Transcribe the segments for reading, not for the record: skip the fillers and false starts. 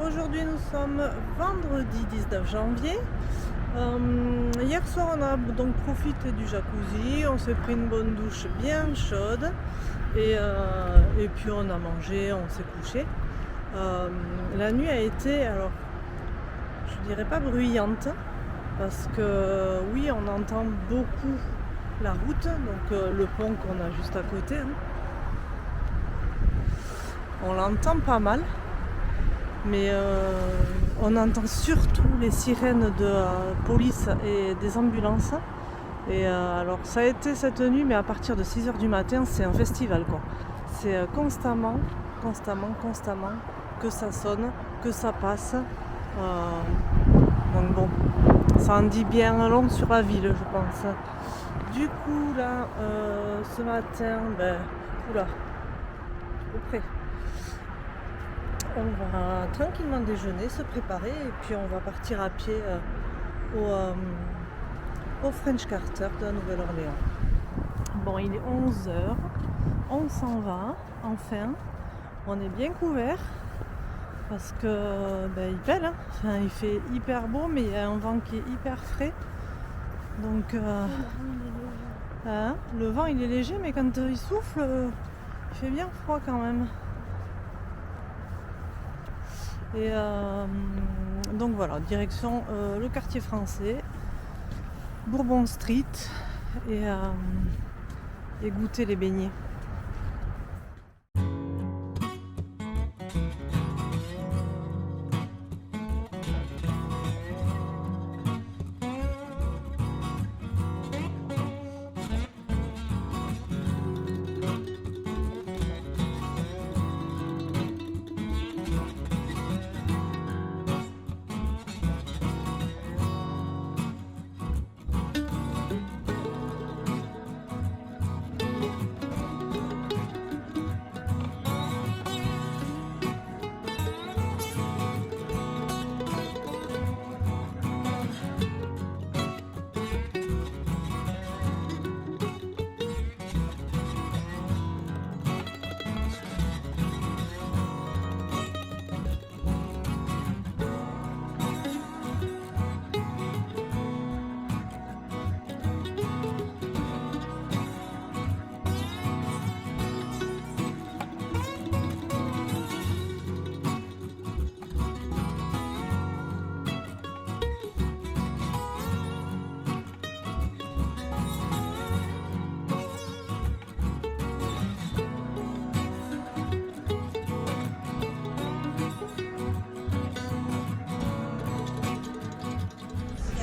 Aujourd'hui nous sommes vendredi 19 janvier. Hier soir on a donc profité du jacuzzi, on s'est pris une bonne douche bien chaude et puis on a mangé, on s'est couché. La nuit a été, alors je dirais pas bruyante, parce que oui on entend beaucoup la route, donc le pont qu'on a juste à côté, hein. On l'entend pas mal, mais on entend surtout les sirènes de police et des ambulances. Et alors ça a été cette nuit, mais à partir de 6h du matin, c'est un festival quoi. C'est constamment que ça sonne, que ça passe. Donc bon, ça en dit bien long sur la ville, je pense. Du coup là, ce matin, oula, je suis près. On va tranquillement déjeuner, se préparer et puis on va partir à pied au French Quarter de la Nouvelle-Orléans. Bon, il est 11h, on s'en va, enfin, on est bien couvert parce que il pèle, hein. Enfin, il fait hyper beau mais il y a un vent qui est hyper frais. Donc le vent il est léger mais quand il souffle, il fait bien froid quand même. Et donc voilà, direction le quartier français, Bourbon Street et goûter les beignets.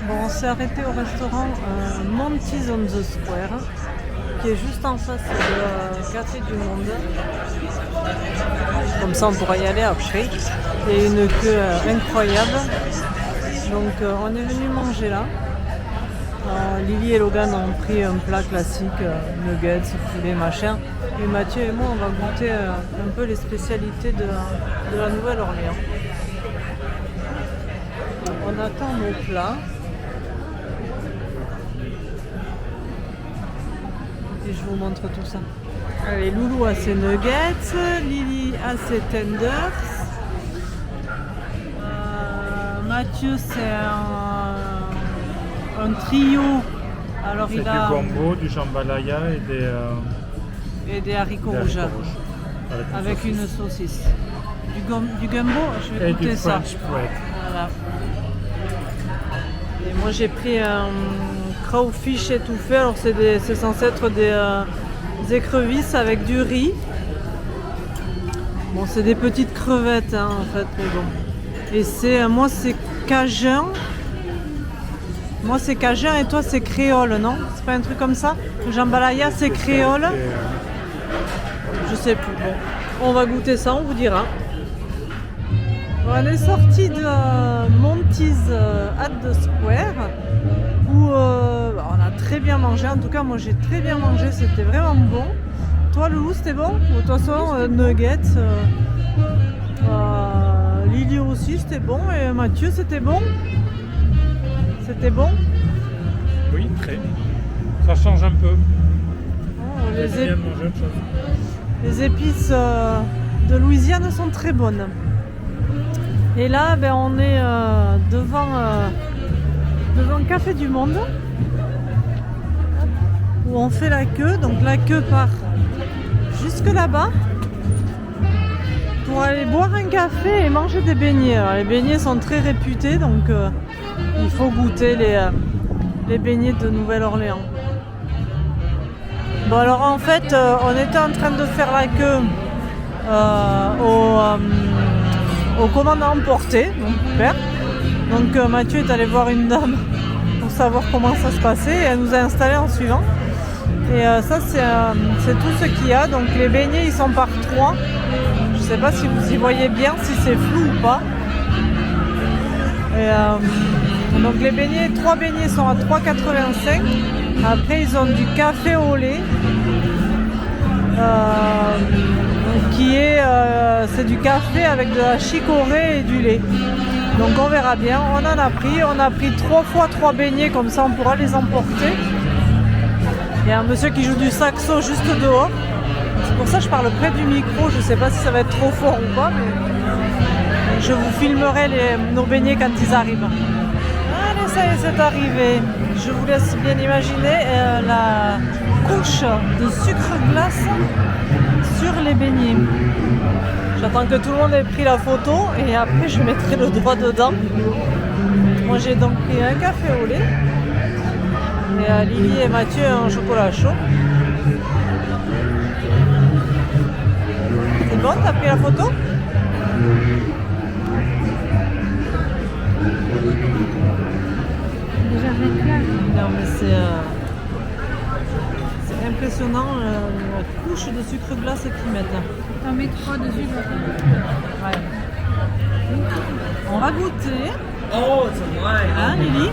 Bon, on s'est arrêté au restaurant Monty's on the Square, qui est juste en face du Café du Monde. Comme ça, on pourra y aller après. Il y a une queue incroyable. Donc, on est venu manger là. Lily et Logan ont pris un plat classique, nuggets, poulet, machin. Et Mathieu et moi, on va goûter un peu les spécialités de la Nouvelle-Orléans. On attend nos plats. Et je vous montre tout ça. Allez, Loulou a ses nuggets, Lily a ses tenders. Mathieu c'est un trio. Alors c'est il a du gombo, du jambalaya et des haricots rouges. Avec une saucisse. Du gumbo, je vais goûter ça. Voilà. Et moi j'ai pris un crawfish étouffé, alors c'est censé être des écrevisses avec du riz. Bon, c'est des petites crevettes hein, en fait, mais bon. Et moi c'est cajun. Moi c'est cajun et toi c'est créole, non? C'est pas un truc comme ça? Le jambalaya c'est créole? Je sais plus, bon. On va goûter ça, on vous dira. On est sorti de Monty's at the Square où on a très bien mangé. En tout cas, moi j'ai très bien mangé, c'était vraiment bon. Toi, Loulou, c'était bon? De toute façon, nuggets. Lily aussi, c'était bon. Et Mathieu, c'était bon? C'était bon? Oui, très. Ça change un peu. Oh, les épices de Louisiane sont très bonnes. Et là, ben, on est devant le Café du Monde où on fait la queue. Donc la queue part jusque là-bas pour aller boire un café et manger des beignets. Alors, les beignets sont très réputés, donc il faut goûter les beignets de Nouvelle-Orléans. Bon alors en fait, on était en train de faire la queue au commandes à emporter, donc père. Donc Mathieu est allé voir une dame pour savoir comment ça se passait et elle nous a installés en suivant. Et ça c'est tout ce qu'il y a. Donc les beignets ils sont par 3. Je sais pas si vous y voyez bien, si c'est flou ou pas. Et, donc les beignets, 3 beignets sont à 3,85. Après ils ont du café au lait. C'est du café avec de la chicorée et du lait. Donc on verra bien. On en a pris. On a pris 3 fois 3 beignets, comme ça on pourra les emporter. Il y a un monsieur qui joue du saxo juste dehors. C'est pour ça que je parle près du micro. Je ne sais pas si ça va être trop fort ou pas, mais je vous filmerai nos beignets quand ils arrivent. Allez, ça y est, c'est arrivé. Je vous laisse bien imaginer la couche de sucre glace sur les beignets. J'attends que tout le monde ait pris la photo et après je mettrai le doigt dedans. Moi j'ai donc pris un café au lait et Lily et Mathieu un chocolat chaud. C'est bon, t'as pris la photo? Déjà réclame. Non mais c'est impressionnant la couche de sucre glace qu'ils mettent. T'en mets 3 dessus. Ouais. On va goûter. Oh, it's a wine. Hein Lily?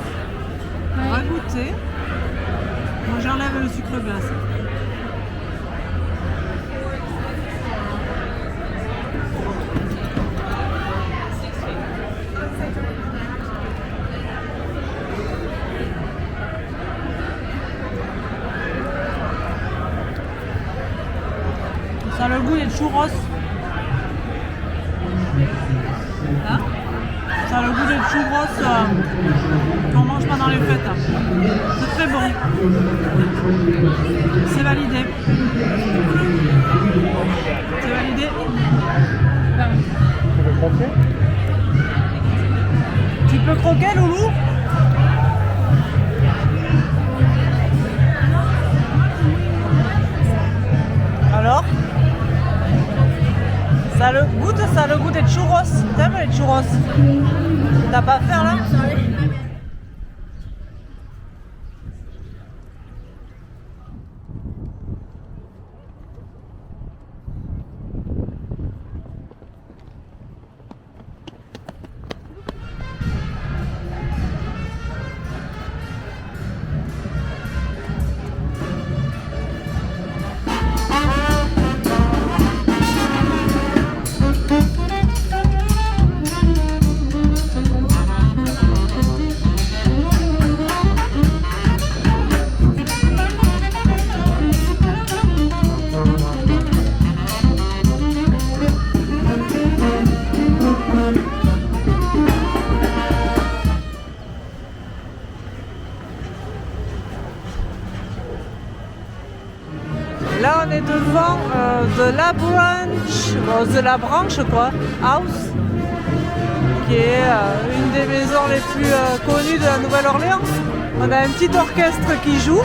On va Ouais. goûter. Moi j'enlève le sucre glace. Ça a le goût des churros. Hein? Ça a le goût des churros qu'on mange pendant les fêtes. C'est très bon. C'est validé. C'est validé. Tu veux croquer? Tu peux croquer, Loulou? Alors? Ça a le goût des churros. T'aimes les churros? T'as pas faim là? Là, on est devant de la branche quoi, House, qui est une des maisons les plus connues de la Nouvelle-Orléans. On a un petit orchestre qui joue.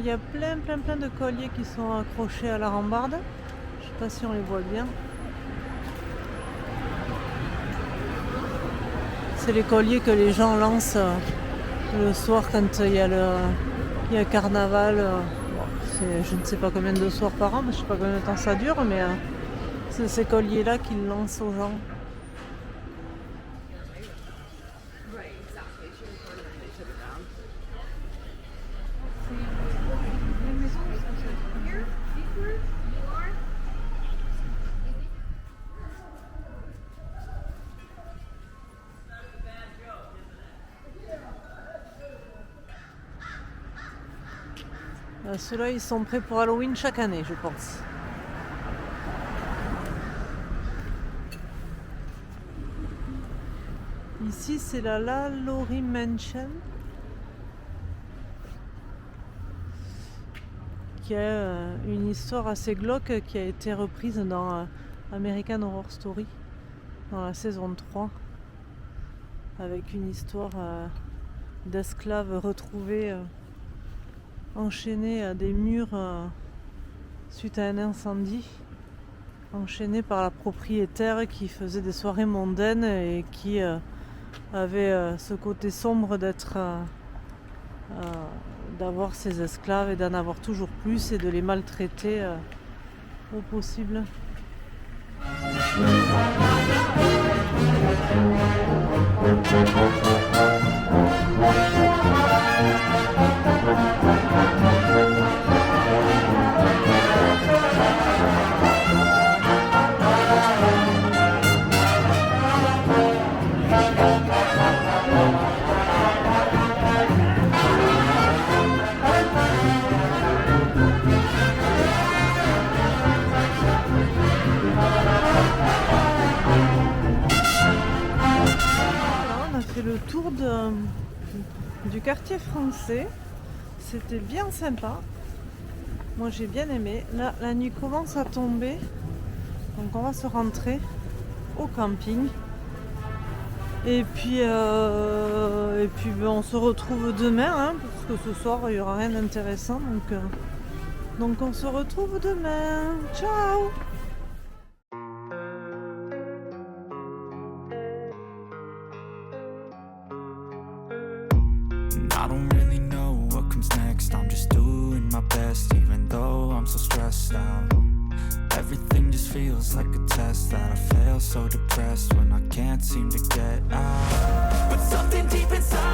il y a plein de colliers qui sont accrochés à la rambarde. Je sais pas si on les voit bien. C'est les colliers que les gens lancent le soir quand il y a carnaval. C'est je ne sais pas combien de soirs par an, je ne sais pas combien de temps ça dure, mais c'est ces colliers-là qu'ils lancent aux gens. Ceux-là, ils sont prêts pour Halloween chaque année, je pense. Ici, c'est la Lalaurie Mansion, qui a une histoire assez glauque qui a été reprise dans American Horror Story, dans la saison 3, avec une histoire d'esclaves retrouvés enchaînés à des murs suite à un incendie, enchaînés par la propriétaire qui faisait des soirées mondaines et qui avait ce côté sombre d'avoir ses esclaves et d'en avoir toujours plus et de les maltraiter au possible. Le tour du quartier français, c'était bien sympa, moi j'ai bien aimé. Là la nuit commence à tomber, donc on va se rentrer au camping et puis on se retrouve demain, hein, parce que ce soir il n'y aura rien d'intéressant, donc on se retrouve demain. Ciao. I don't really know what comes next. I'm just doing my best, even though I'm so stressed out. Everything just feels like a test that I fail, so depressed when I can't seem to get out. But something deep inside